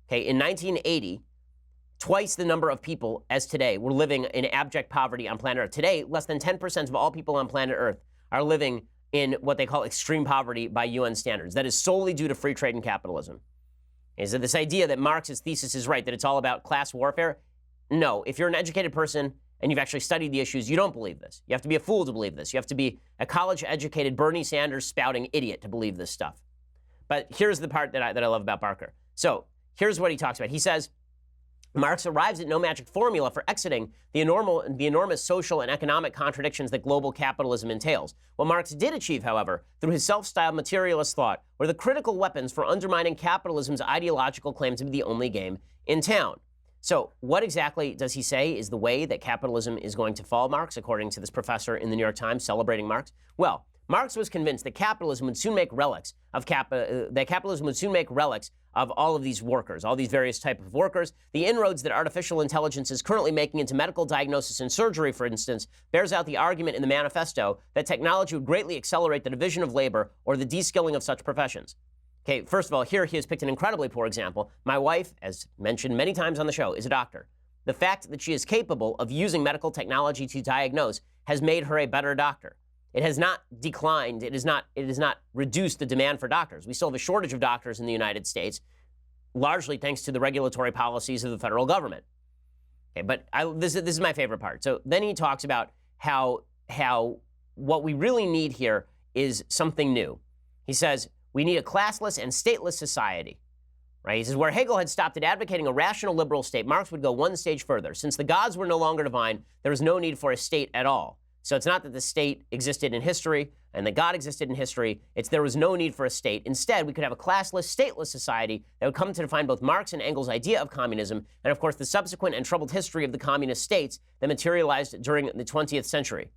A: Okay, in 1980, twice the number of people as today were living in abject poverty on planet Earth. Today, less than 10% of all people on planet Earth are living in what they call extreme poverty by UN standards. That is solely due to free trade and capitalism. Is that this idea that Marx's thesis is right, that it's all about class warfare? No, if you're an educated person and you've actually studied the issues, you don't believe this. You have to be a fool to believe this. You have to be a college-educated Bernie Sanders spouting idiot to believe this stuff. But here's the part that I love about Barker. So here's what he talks about. He says, Marx arrives at no magic formula for exiting the enormous social and economic contradictions that global capitalism entails. What Marx did achieve, however, through his self-styled materialist thought, were the critical weapons for undermining capitalism's ideological claim to be the only game in town. So what exactly does he say is the way that capitalism is going to fall, Marx, according to this professor in the New York Times celebrating Marx? Well, Marx was convinced that capitalism would soon make relics of all of these workers, all these various types of workers. The inroads that artificial intelligence is currently making into medical diagnosis and surgery, for instance, bears out the argument in the manifesto that technology would greatly accelerate the division of labor or the de-skilling of such professions. Okay, first of all, here he has picked an incredibly poor example. My wife, as mentioned many times on the show, is a doctor. The fact that she is capable of using medical technology to diagnose has made her a better doctor. It has not declined. It has not reduced the demand for doctors. We still have a shortage of doctors in the United States, largely thanks to the regulatory policies of the federal government. Okay, but this is my favorite part. So then he talks about how what we really need here is something new. He says, we need a classless and stateless society. Right? He says, where Hegel had stopped at advocating a rational liberal state, Marx would go one stage further. Since the gods were no longer divine, there was no need for a state at all. So it's not that the state existed in history and that God existed in history. It's there was no need for a state. Instead, we could have a classless, stateless society that would come to define both Marx and Engels' idea of communism and, of course, the subsequent and troubled history of the communist states that materialized during the 20th century.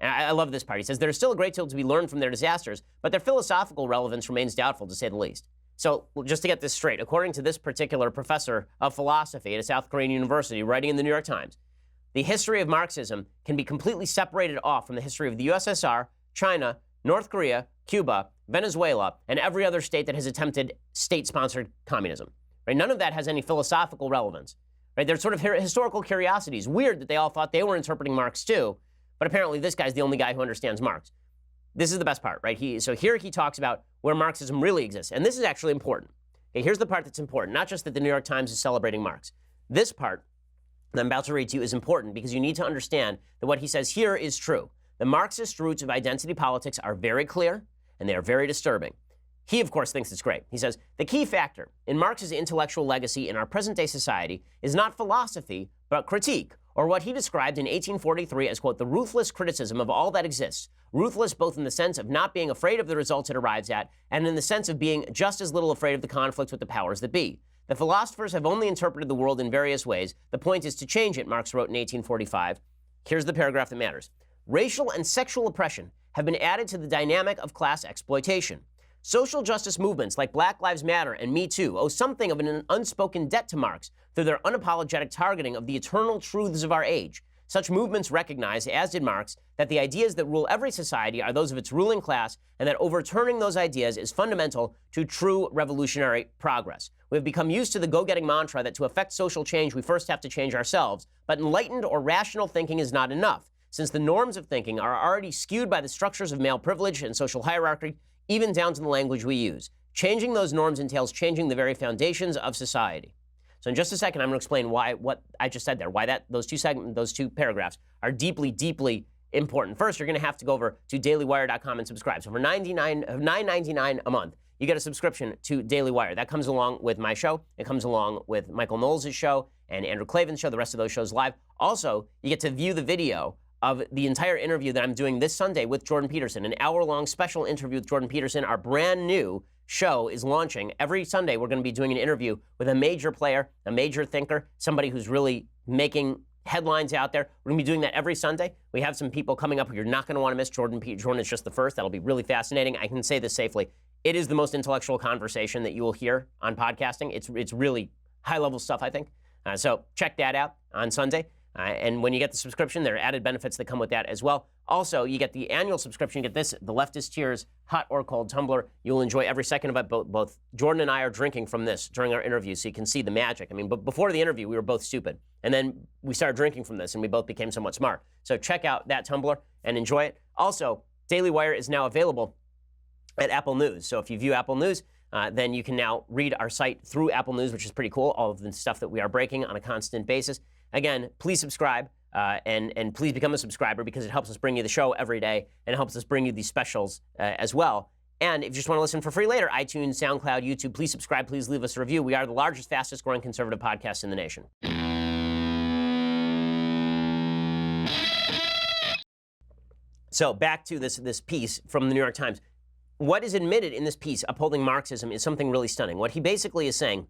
A: And I love this part. He says, there is still a great deal to be learned from their disasters, but their philosophical relevance remains doubtful, to say the least. So just to get this straight, according to this particular professor of philosophy at a South Korean university writing in the New York Times, the history of Marxism can be completely separated off from the history of the USSR, China, North Korea, Cuba, Venezuela, and every other state that has attempted state-sponsored communism. Right? None of that has any philosophical relevance. Right? They're sort of historical curiosities. Weird that they all thought they were interpreting Marx too, but apparently this guy's the only guy who understands Marx. This is the best part, right? So here he talks about where Marxism really exists, and this is actually important. Okay, here's the part that's important, not just that the New York Times is celebrating Marx. This part that I'm about to read to you is important because you need to understand that what he says here is true. The Marxist roots of identity politics are very clear, and they are very disturbing. He, of course, thinks it's great. He says, the key factor in Marx's intellectual legacy in our present-day society is not philosophy, but critique, or what he described in 1843 as, quote, the ruthless criticism of all that exists, ruthless both in the sense of not being afraid of the results it arrives at, and in the sense of being just as little afraid of the conflicts with the powers that be. The philosophers have only interpreted the world in various ways. The point is to change it, Marx wrote in 1845. Here's the paragraph that matters. Racial and sexual oppression have been added to the dynamic of class exploitation. Social justice movements like Black Lives Matter and Me Too owe something of an unspoken debt to Marx through their unapologetic targeting of the eternal truths of our age. Such movements recognize, as did Marx, that the ideas that rule every society are those of its ruling class, and that overturning those ideas is fundamental to true revolutionary progress. We have become used to the go-getting mantra that to effect social change, we first have to change ourselves, but enlightened or rational thinking is not enough, since the norms of thinking are already skewed by the structures of male privilege and social hierarchy, even down to the language we use. Changing those norms entails changing the very foundations of society. So in just a second, I'm going to explain why what I just said there, why those two paragraphs are deeply, deeply important. First, you're going to have to go over to dailywire.com and subscribe. So for $9.99 a month, you get a subscription to Daily Wire. That comes along with my show. It comes along with Michael Knowles' show and Andrew Klavan's show, the rest of those shows live. Also, you get to view the video of the entire interview that I'm doing this Sunday with Jordan Peterson, an hour-long special interview with Jordan Peterson. Our brand new show is launching. Every Sunday, we're going to be doing an interview with a major player, a major thinker, somebody who's really making headlines out there. We're going to be doing that every Sunday. We have some people coming up who you're not going to want to miss. Jordan is just the first. That'll be really fascinating. I can say this safely. It is the most intellectual conversation that you will hear on podcasting. It's really high-level stuff, I think. So check that out on Sunday. And when you get the subscription, there are added benefits that come with that as well. Also, you get the annual subscription. You get this, the Leftist Tears hot or cold tumbler. You'll enjoy every second of it. Both Jordan and I are drinking from this during our interview, so you can see the magic. I mean, but before the interview, we were both stupid. And then we started drinking from this, and we both became somewhat smart. So check out that tumbler and enjoy it. Also, Daily Wire is now available at Apple News. So if you view Apple News, then you can now read our site through Apple News, which is pretty cool, all of the stuff that we are breaking on a constant basis. Again, please subscribe and please become a subscriber because it helps us bring you the show every day and it helps us bring you these specials as well. And if you just want to listen for free later, iTunes, SoundCloud, YouTube, please subscribe. Please leave us a review. We are the largest, fastest growing conservative podcast in the nation. So back to this piece from the New York Times. What is admitted in this piece upholding Marxism is something really stunning. What he basically is saying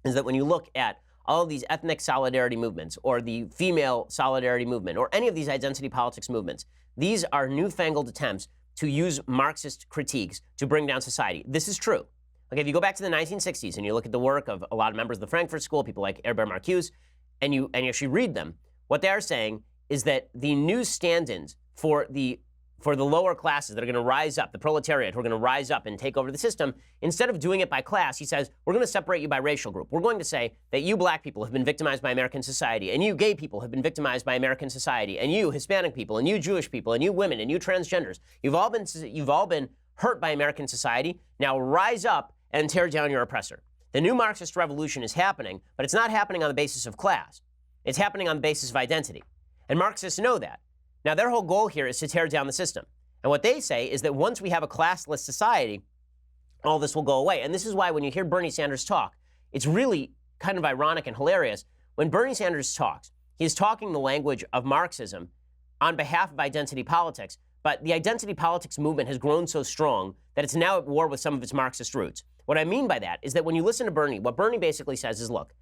A: is that when you look at all of these ethnic solidarity movements or the female solidarity movement or any of these identity politics movements, these are newfangled attempts to use Marxist critiques to bring down society. This is true. Okay, if you go back to the 1960s and you look at the work of a lot of members of the Frankfurt School, people like Herbert Marcuse, and you actually read them, what they are saying is that the new stand-ins for the lower classes that are going to rise up, the proletariat who are going to rise up and take over the system, instead of doing it by class, he says, we're going to separate you by racial group. We're going to say that you black people have been victimized by American society, and you gay people have been victimized by American society, and you Hispanic people, and you Jewish people, and you women, and you transgenders. You've all been hurt by American society. Now rise up and tear down your oppressor. The new Marxist revolution is happening, but it's not happening on the basis of class. It's happening on the basis of identity. And Marxists know that. Now, their whole goal here is to tear down the system. And what they say is that once we have a classless society, all this will go away. And this is why when you hear Bernie Sanders talk, it's really kind of ironic and hilarious. When Bernie Sanders talks, he's talking the language of Marxism on behalf of identity politics. But the identity politics movement has grown so strong that it's now at war with some of its Marxist roots. What I mean by that is that when you listen to Bernie, what Bernie basically says is, look,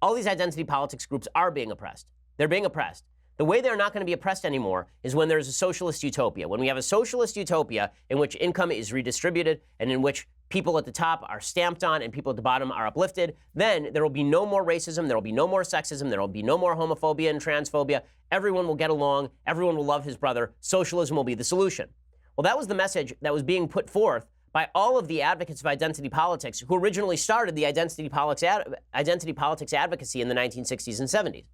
A: all these identity politics groups are being oppressed. They're being oppressed. The way they're not going to be oppressed anymore is when there's a socialist utopia. When we have a socialist utopia in which income is redistributed and in which people at the top are stamped on and people at the bottom are uplifted, then there will be no more racism, there will be no more sexism, there will be no more homophobia and transphobia. Everyone will get along, everyone will love his brother. Socialism will be the solution. Well, that was the message that was being put forth by all of the advocates of identity politics who originally started the identity politics advocacy in the 1960s and 70s.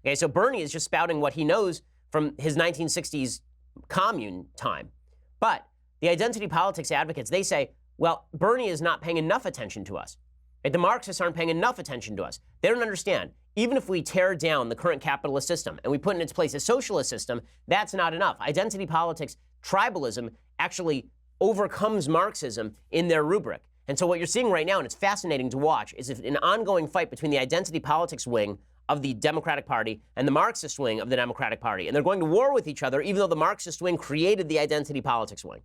A: Okay, so Bernie is just spouting what he knows from his 1960s commune time. But the identity politics advocates, they say, well, Bernie is not paying enough attention to us. Right? The Marxists aren't paying enough attention to us. They don't understand. Even if we tear down the current capitalist system and we put in its place a socialist system, that's not enough. Identity politics, tribalism, actually overcomes Marxism in their rubric. And so what you're seeing right now, and it's fascinating to watch, is an ongoing fight between the identity politics wing of the Democratic Party and the Marxist wing of the Democratic Party. And they're going to war with each other, even though the Marxist wing created the identity politics wing.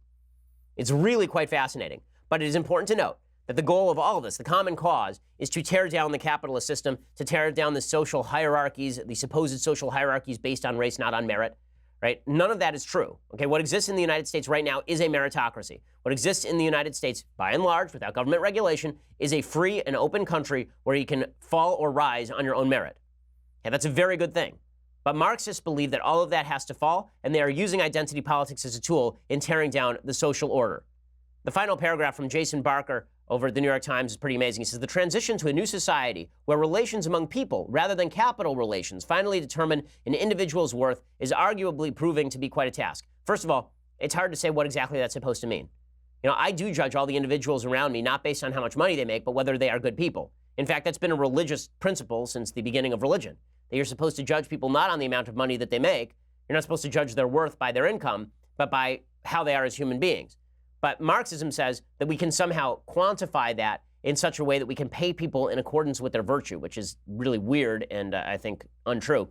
A: It's really quite fascinating. But it is important to note that the goal of all of this, the common cause, is to tear down the capitalist system, to tear down the social hierarchies, the supposed social hierarchies based on race, not on merit. Right? None of that is true. Okay, what exists in the United States right now is a meritocracy. What exists in the United States, by and large, without government regulation, is a free and open country where you can fall or rise on your own merit. Okay, that's a very good thing. But Marxists believe that all of that has to fall, and they are using identity politics as a tool in tearing down the social order. The final paragraph from Jason Barker over at the New York Times is pretty amazing. He says, the transition to a new society where relations among people, rather than capital relations, finally determine an individual's worth is arguably proving to be quite a task. First of all, it's hard to say what exactly that's supposed to mean. You know, I do judge all the individuals around me not based on how much money they make, but whether they are good people. In fact, that's been a religious principle since the beginning of religion, that you're supposed to judge people not on the amount of money that they make. You're not supposed to judge their worth by their income, but by how they are as human beings. But Marxism says that we can somehow quantify that in such a way that we can pay people in accordance with their virtue, which is really weird and I think untrue.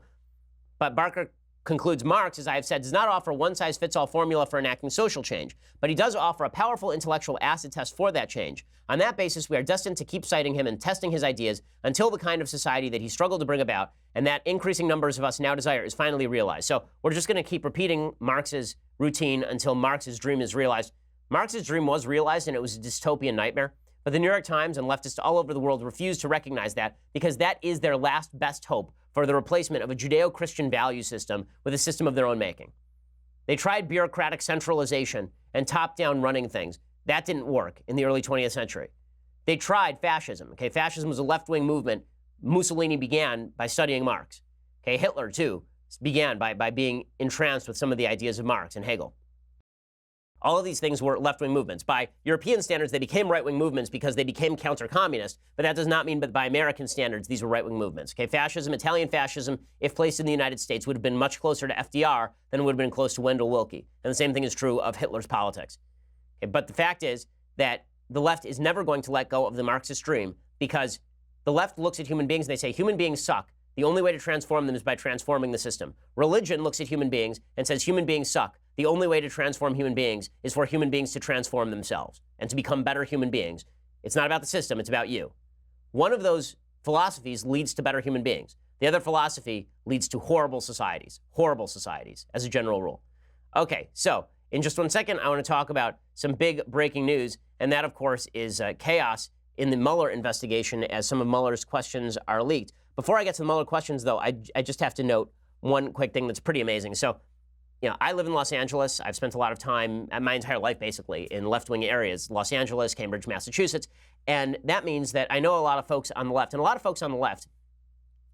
A: But Barker concludes Marx, as I have said, does not offer a one-size-fits-all formula for enacting social change, but he does offer a powerful intellectual acid test for that change. On that basis, we are destined to keep citing him and testing his ideas until the kind of society that he struggled to bring about and that increasing numbers of us now desire is finally realized. So we're just going to keep repeating Marx's routine until Marx's dream is realized. Marx's dream was realized, and it was a dystopian nightmare. But the New York Times and leftists all over the world refuse to recognize that because that is their last best hope for the replacement of a Judeo-Christian value system with a system of their own making. They tried bureaucratic centralization and top-down running things. That didn't work in the early 20th century. They tried fascism. Okay, fascism was a left-wing movement. Mussolini began by studying Marx. Okay, Hitler, too, began by being entranced with some of the ideas of Marx and Hegel. All of these things were left-wing movements. By European standards, they became right-wing movements because they became counter-communist, but that does not mean that by American standards, these were right-wing movements. Okay, fascism, Italian fascism, if placed in the United States, would have been much closer to FDR than it would have been close to Wendell Willkie. And the same thing is true of Hitler's politics. Okay, but the fact is that the left is never going to let go of the Marxist dream because the left looks at human beings and they say, human beings suck. The only way to transform them is by transforming the system. Religion looks at human beings and says human beings suck. The only way to transform human beings is for human beings to transform themselves and to become better human beings. It's not about the system, it's about you. One of those philosophies leads to better human beings. The other philosophy leads to horrible societies as a general rule. Okay, so in just 1 second, I want to talk about some big breaking news, and that, of course, is chaos in the Mueller investigation as some of Mueller's questions are leaked. Before I get to the Mueller questions, though, I just have to note one quick thing that's pretty amazing. So, you know, I live in Los Angeles. I've spent a lot of time, my entire life basically, in left-wing areas, Los Angeles, Cambridge, Massachusetts. And that means that I know a lot of folks on the left, and a lot of folks on the left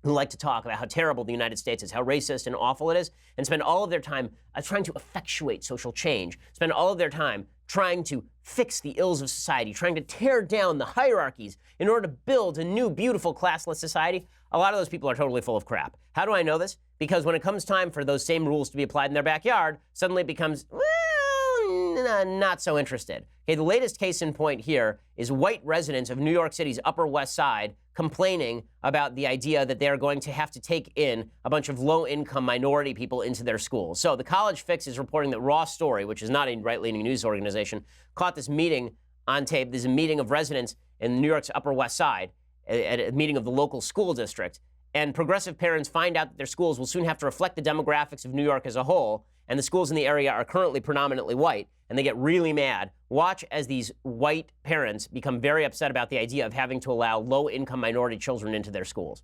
A: who like to talk about how terrible the United States is, how racist and awful it is, and spend all of their time trying to effectuate social change, spend all of their time trying to fix the ills of society, trying to tear down the hierarchies in order to build a new, beautiful, classless society. A lot of those people are totally full of crap. How do I know this? Because when it comes time for those same rules to be applied in their backyard, suddenly it becomes, well, not so interested. Okay, the latest case in point here is white residents of New York City's Upper West Side complaining about the idea that they're going to have to take in a bunch of low-income minority people into their schools. So the College Fix is reporting that Raw Story, which is not a right-leaning news organization, caught this meeting on tape. There's a meeting of residents in New York's Upper West Side, at a meeting of the local school district, and progressive parents find out that their schools will soon have to reflect the demographics of New York as a whole, and the schools in the area are currently predominantly white, and they get really mad, watch as these white parents become very upset about the idea of having to allow low-income minority children into their schools.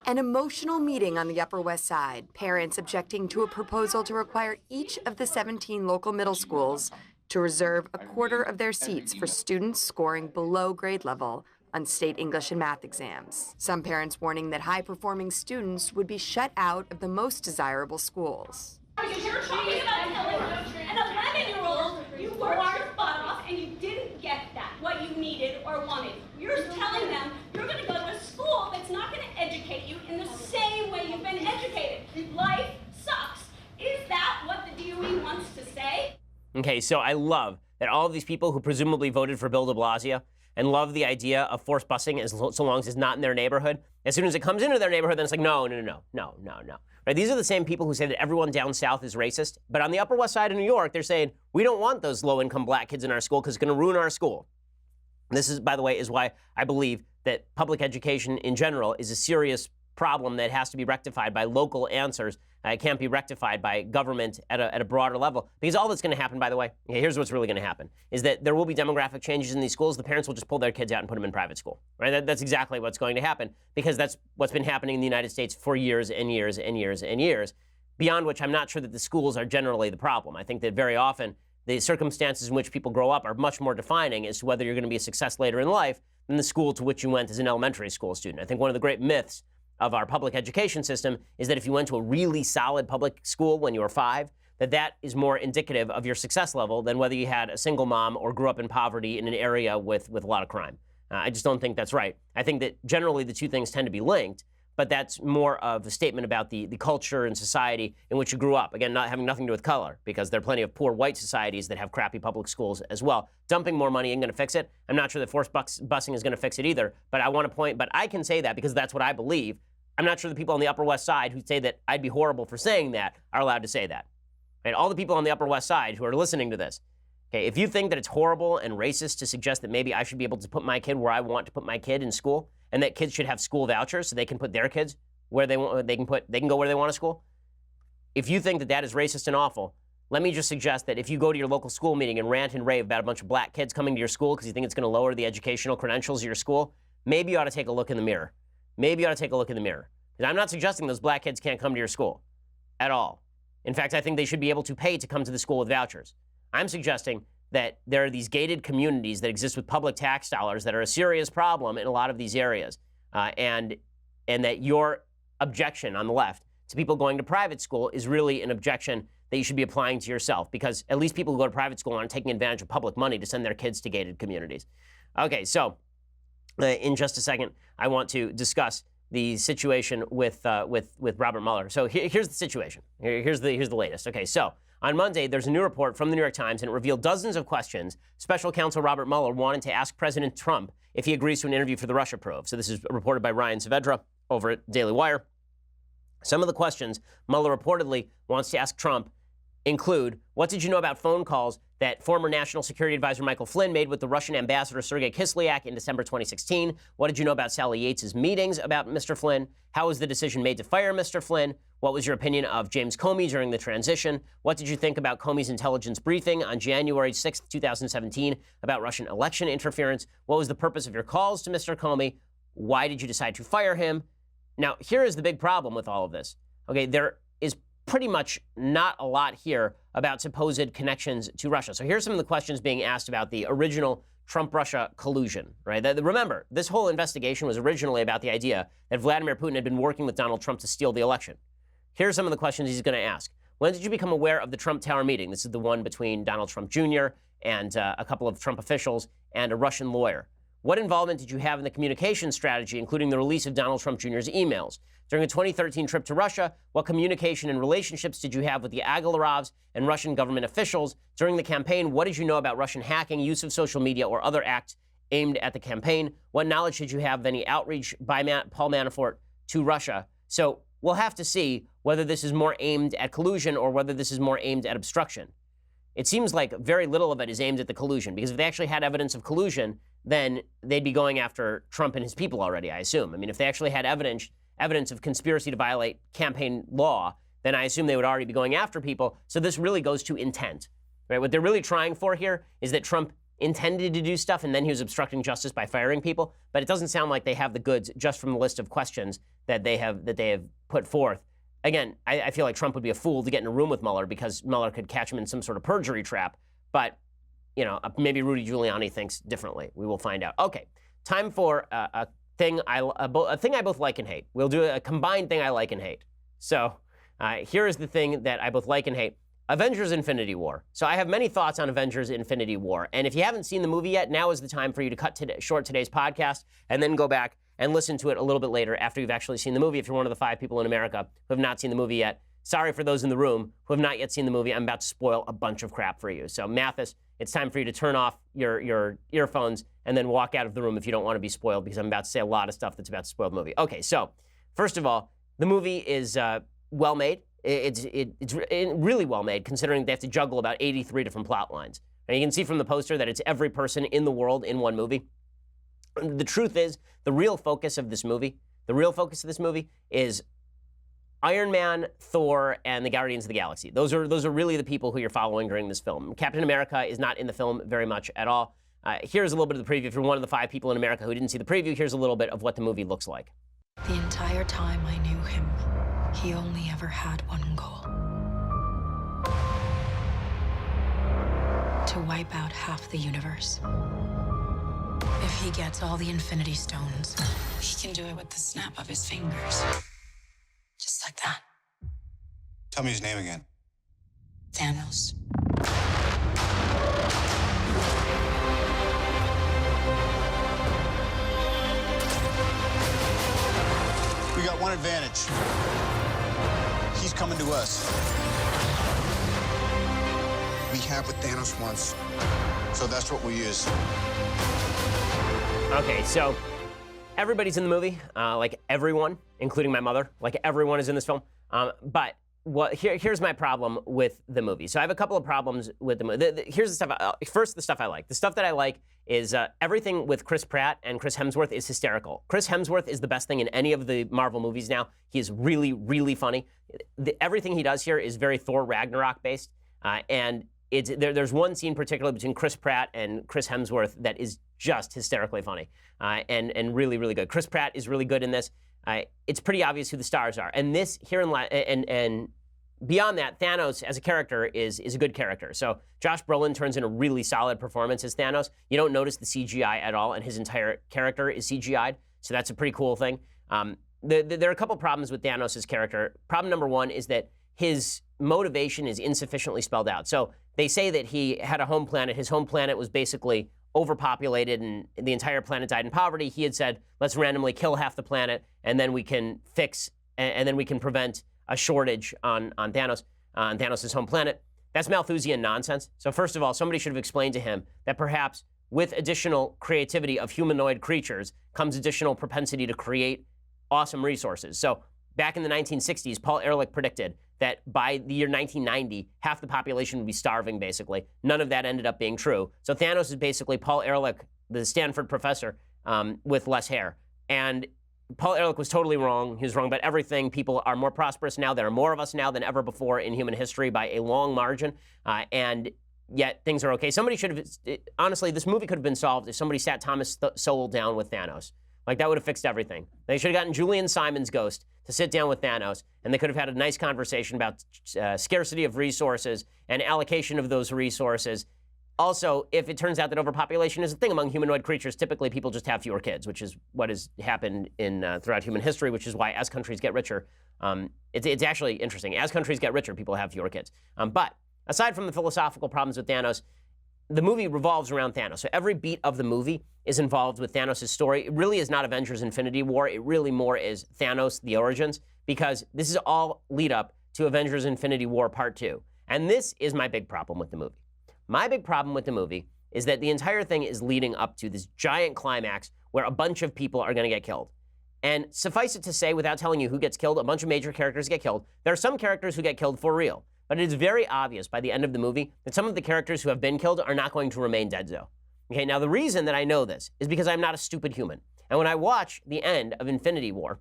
F: An emotional meeting on the Upper West Side, parents objecting to a proposal to require each of the 17 local middle schools to reserve a quarter of their seats for students scoring below grade level on state English and math exams. Some parents warning that high-performing students would be shut out of the most desirable schools.
G: Because you're talking about telling an 11-year-old you worked your butt off and you didn't get that, what you needed or wanted. You're telling them you're going to go to a school that's not going to educate you in the same way you've been educated. Life sucks. Is that what the DOE wants to say?
A: Okay, so I love that all of these people who presumably voted for Bill de Blasio and love the idea of forced busing so long as it's not in their neighborhood, as soon as it comes into their neighborhood, then it's like, no. Right? These are the same people who say that everyone down south is racist, but on the Upper West Side of New York, they're saying, we don't want those low-income black kids in our school because it's going to ruin our school. This is, by the way, is why I believe that public education in general is a serious problem that has to be rectified by local answers. It can't be rectified by government at a broader level. Because all that's going to happen, by the way, here's what's really going to happen, is that there will be demographic changes in these schools. The parents will just pull their kids out and put them in private school. Right? That's exactly what's going to happen, because that's what's been happening in the United States for years and years and years and years, beyond which I'm not sure that the schools are generally the problem. I think that very often the circumstances in which people grow up are much more defining as to whether you're going to be a success later in life than the school to which you went as an elementary school student. I think one of the great myths of our public education system is that if you went to a really solid public school when you were 5, that is more indicative of your success level than whether you had a single mom or grew up in poverty in an area with a lot of crime. I just don't think that's right. I think that generally the two things tend to be linked, but that's more of a statement about the culture and society in which you grew up. Again, not having nothing to do with color, because there are plenty of poor white societies that have crappy public schools as well. Dumping more money ain't going to fix it. I'm not sure that forced busing is going to fix it either, but I can say that because that's what I believe. I'm not sure the people on the Upper West Side who say that I'd be horrible for saying that are allowed to say that. Right? All the people on the Upper West Side who are listening to this, okay, if you think that it's horrible and racist to suggest that maybe I should be able to put my kid where I want to put my kid in school, and that kids should have school vouchers so they can put their kids where they want, they can go where they want to school. If you think that that is racist and awful, let me just suggest that if you go to your local school meeting and rant and rave about a bunch of black kids coming to your school because you think it's going to lower the educational credentials of your school, maybe you ought to take a look in the mirror. Maybe you ought to take a look in the mirror. And I'm not suggesting those black kids can't come to your school at all. In fact, I think they should be able to pay to come to the school with vouchers. I'm suggesting that there are these gated communities that exist with public tax dollars that are a serious problem in a lot of these areas, and that your objection on the left to people going to private school is really an objection that you should be applying to yourself, because at least people who go to private school aren't taking advantage of public money to send their kids to gated communities. Okay, so in just a second, I want to discuss the situation with Robert Mueller. So here's the situation. Here's the latest. Okay, so on Monday, there's a new report from the New York Times, and it revealed dozens of questions Special Counsel Robert Mueller wanted to ask President Trump if he agrees to an interview for the Russia probe. So this is reported by Ryan Saavedra over at Daily Wire. Some of the questions Mueller reportedly wants to ask Trump include, what did you know about phone calls that former National Security Advisor Michael Flynn made with the Russian ambassador Sergei Kislyak in December 2016? What did you know about Sally Yates' meetings about Mr. Flynn? How was the decision made to fire Mr. Flynn? What was your opinion of James Comey during the transition? What did you think about Comey's intelligence briefing on January 6, 2017 about Russian election interference? What was the purpose of your calls to Mr. Comey? Why did you decide to fire him? Now, here is the big problem with all of this. Okay, there is pretty much not a lot here about supposed connections to Russia. So here's some of the questions being asked about the original Trump-Russia collusion, right? Remember, this whole investigation was originally about the idea that Vladimir Putin had been working with Donald Trump to steal the election. Here's some of the questions he's going to ask. When did you become aware of the Trump Tower meeting? This is the one between Donald Trump Jr. and a couple of Trump officials and a Russian lawyer. What involvement did you have in the communication strategy, including the release of Donald Trump Jr.'s emails? During a 2013 trip to Russia, what communication and relationships did you have with the Agalarovs and Russian government officials? During the campaign, what did you know about Russian hacking, use of social media, or other acts aimed at the campaign? What knowledge did you have of any outreach by Paul Manafort to Russia? So we'll have to see whether this is more aimed at collusion or whether this is more aimed at obstruction. It seems like very little of it is aimed at the collusion, because if they actually had evidence of collusion, then they'd be going after Trump and his people already, I assume. I mean, if they actually had evidence evidence of conspiracy to violate campaign law, then I assume they would already be going after people. So this really goes to intent, right? What they're really trying for here is that Trump intended to do stuff and then he was obstructing justice by firing people. But it doesn't sound like they have the goods just from the list of questions that they have put forth. Again, I feel like Trump would be a fool to get in a room with Mueller because Mueller could catch him in some sort of perjury trap. But, you know, maybe Rudy Giuliani thinks differently. We will find out. Okay, time for a thing I both like and hate. We'll do a combined thing I like and hate. So here is the thing that I both like and hate. Avengers Infinity War. So I have many thoughts on Avengers Infinity War. And if you haven't seen the movie yet, now is the time for you to cut short today's podcast and then go back and listen to it a little bit later after you've actually seen the movie. If you're one of the 5 people in America who have not seen the movie yet, sorry for those in the room who have not yet seen the movie. I'm about to spoil a bunch of crap for you. So Mathis, it's time for you to turn off your earphones and then walk out of the room if you don't want to be spoiled, because I'm about to say a lot of stuff that's about to spoil the movie. Okay, so first of all, the movie is well made. It's really well made, considering they have to juggle about 83 different plot lines. And you can see from the poster that it's every person in the world in one movie. The truth is, the real focus of this movie is Iron Man, Thor, and the Guardians of the Galaxy. Those are really the people who you're following during this film. Captain America is not in the film very much at all. Here's a little bit of the preview. If you're one of the 5 people in America who didn't see the preview, here's a little bit of what the movie looks like.
H: The entire time I knew him, he only ever had one goal. To wipe out half the universe. If he gets all the Infinity Stones, he can do it with the snap of his fingers. Just like that.
I: Tell me his name again.
H: Thanos.
I: We got one advantage. He's coming to us. We have what Thanos wants. So that's what we use.
A: Okay, so everybody's in the movie, like everyone, including my mother. Like everyone is in this film. But here's my problem with the movie. So I have a couple of problems with the movie. Here's the stuff. First, the stuff I like. The stuff that I like is everything with Chris Pratt and Chris Hemsworth is hysterical. Chris Hemsworth is the best thing in any of the Marvel movies now. He is really, really funny. Everything he does here is very Thor Ragnarok based. And there's one scene particularly between Chris Pratt and Chris Hemsworth that is just hysterically funny and really, really good. Chris Pratt is really good in this. It's pretty obvious who the stars are. And this here and beyond that, Thanos as a character is a good character. So Josh Brolin turns in a really solid performance as Thanos. You don't notice the CGI at all, and his entire character is CGI'd. So that's a pretty cool thing. There are a couple problems with Thanos' character. Problem number 1 is that his motivation is insufficiently spelled out. So they say that he had a home planet. His home planet was basically overpopulated and the entire planet died in poverty. He had said, let's randomly kill half the planet and then we can fix and then we can prevent a shortage on Thanos' home planet. That's Malthusian nonsense. So first of all, somebody should have explained to him that perhaps with additional creativity of humanoid creatures comes additional propensity to create awesome resources. So back in the 1960s, Paul Ehrlich predicted that by the year 1990, half the population would be starving, basically. None of that ended up being true. So Thanos is basically Paul Ehrlich, the Stanford professor, with less hair. And Paul Ehrlich was totally wrong. He was wrong about everything. People are more prosperous now. There are more of us now than ever before in human history by a long margin. And yet things are okay. Somebody should have, honestly, this movie could have been solved if somebody sat Thomas Sowell down with Thanos. Like, that would have fixed everything. They should have gotten Julian Simon's ghost to sit down with Thanos, and they could have had a nice conversation about scarcity of resources and allocation of those resources. Also, if it turns out that overpopulation is a thing among humanoid creatures, typically people just have fewer kids, which is what has happened throughout human history, which is why as countries get richer, it's actually interesting. As countries get richer, people have fewer kids. But aside from the philosophical problems with Thanos, the movie revolves around Thanos. So every beat of the movie is involved with Thanos' story. It really is not Avengers Infinity War. It really more is Thanos, the origins, because this is all lead up to Avengers Infinity War Part 2. And this is my big problem with the movie. My big problem with the movie is that the entire thing is leading up to this giant climax where a bunch of people are going to get killed. And suffice it to say, without telling you who gets killed, a bunch of major characters get killed. There are some characters who get killed for real. But it is very obvious by the end of the movie that some of the characters who have been killed are not going to remain dead, though. Okay, now the reason that I know this is because I'm not a stupid human. And when I watch the end of Infinity War,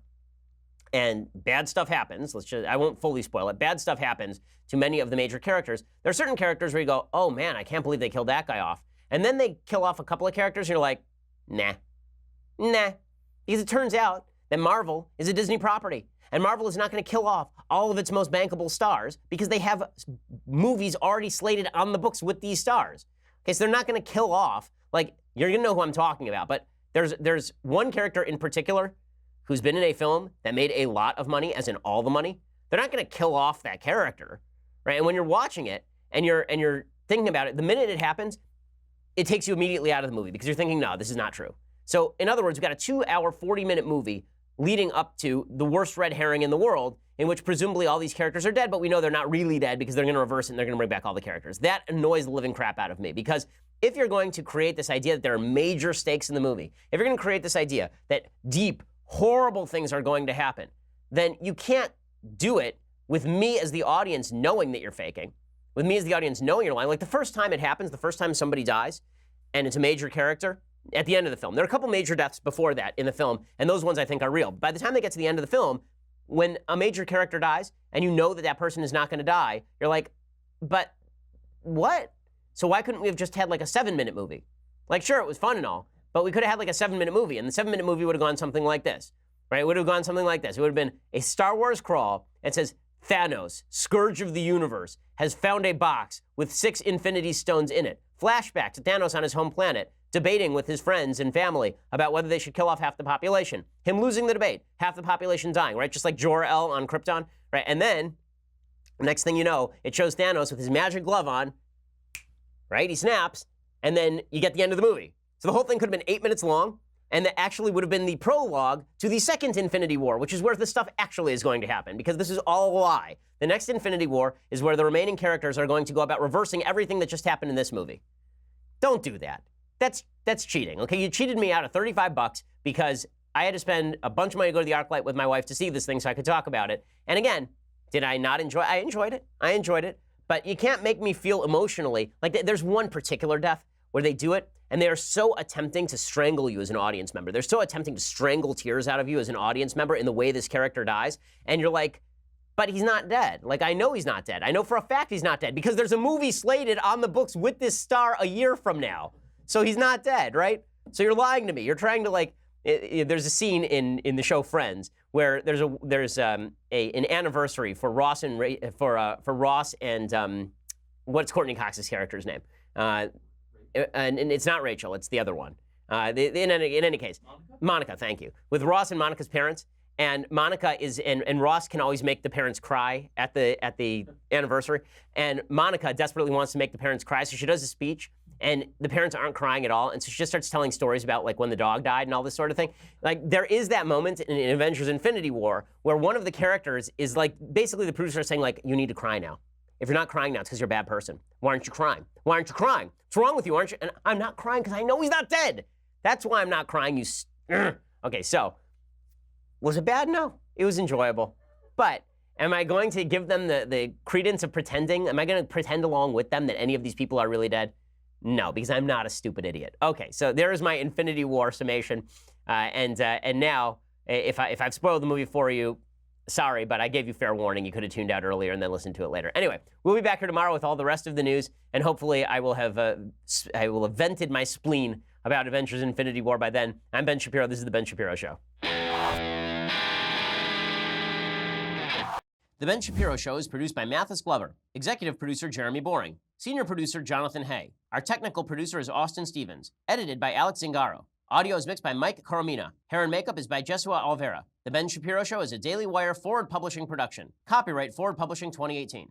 A: and bad stuff happens. I won't fully spoil it. Bad stuff happens to many of the major characters. There are certain characters where you go, oh man, I can't believe they killed that guy off. And then they kill off a couple of characters and you're like, nah. Because it turns out that Marvel is a Disney property. And Marvel is not going to kill off all of its most bankable stars because they have movies already slated on the books with these stars. Okay, so they're not going to kill off, like, you're going to know who I'm talking about, but there's one character in particular who's been in a film that made a lot of money, as in all the money. They're not going to kill off that character, right? And when you're watching it and you're thinking about it, the minute it happens, it takes you immediately out of the movie because you're thinking, no, this is not true. So in other words, we've got a 2-hour, 40-minute movie leading up to the worst red herring in the world, in which presumably all these characters are dead, but we know they're not really dead because they're going to reverse it and they're going to bring back all the characters. That annoys the living crap out of me because if you're going to create this idea that there are major stakes in the movie, if you're going to create this idea that deep, horrible things are going to happen, then you can't do it with me as the audience knowing that you're faking, with me as the audience knowing you're lying. Like the first time it happens, the first time somebody dies, and it's a major character, at the end of the film. There are a couple major deaths before that in the film, and those ones I think are real. By the time they get to the end of the film, when a major character dies, and you know that that person is not going to die, you're like, but what? So why couldn't we have just had like a 7-minute movie? Like, sure, it was fun and all, but we could have had like a 7-minute movie, and the 7-minute movie would have gone something like this, right? It would have gone something like this. It would have been a Star Wars crawl that says, Thanos, Scourge of the Universe, has found a box with 6 Infinity Stones in it. Flashback to Thanos on his home planet, debating with his friends and family about whether they should kill off half the population. Him losing the debate, half the population dying, right? Just like Jor-El on Krypton, right? And then, next thing you know, it shows Thanos with his magic glove on, right? He snaps, and then you get the end of the movie. So the whole thing could have been 8 minutes long, and that actually would have been the prologue to the second Infinity War, which is where this stuff actually is going to happen, because this is all a lie. The next Infinity War is where the remaining characters are going to go about reversing everything that just happened in this movie. Don't do that. That's cheating, okay? You cheated me out of $35 because I had to spend a bunch of money to go to the ArcLight with my wife to see this thing so I could talk about it. And again, did I not enjoy it? I enjoyed it. But you can't make me feel emotionally, like there's one particular death where they do it, and they are so attempting to strangle you as an audience member. They're so attempting to strangle tears out of you as an audience member in the way this character dies. And you're like, but he's not dead. Like, I know he's not dead. I know for a fact he's not dead because there's a movie slated on the books with this star a year from now. So he's not dead, right? So you're lying to me. You're trying to there's a scene in the show Friends where there's an anniversary for Ross and Ross and what's Courtney Cox's character's name? And it's not Rachel. It's the other one. In any case, Monica. Thank you. With Ross and Monica's parents. And Monica and Ross can always make the parents cry at the anniversary. And Monica desperately wants to make the parents cry, so she does a speech, and the parents aren't crying at all. And so she just starts telling stories about like when the dog died and all this sort of thing. Like there is that moment in Avengers Infinity War where one of the characters is like, basically the producer is saying like, you need to cry now. If you're not crying now, it's because you're a bad person. Why aren't you crying? Why aren't you crying? What's wrong with you? Aren't you? And I'm not crying because I know he's not dead. That's why I'm not crying, Okay, so. Was it bad? No. It was enjoyable. But am I going to give them the credence of pretending? Am I going to pretend along with them that any of these people are really dead? No, because I'm not a stupid idiot. Okay, so there is my Infinity War summation. And now, if I've spoiled the movie for you, sorry, but I gave you fair warning. You could have tuned out earlier and then listened to it later. Anyway, we'll be back here tomorrow with all the rest of the news, and hopefully I will have vented my spleen about Avengers Infinity War by then. I'm Ben Shapiro. This is The Ben Shapiro Show. The Ben Shapiro Show is produced by Mathis Glover, executive producer Jeremy Boring, senior producer Jonathan Hay. Our technical producer is Austin Stevens, edited by Alex Zingaro. Audio is mixed by Mike Coromina. Hair and makeup is by Jesua Alvera. The Ben Shapiro Show is a Daily Wire Forward Publishing production. Copyright Forward Publishing 2018.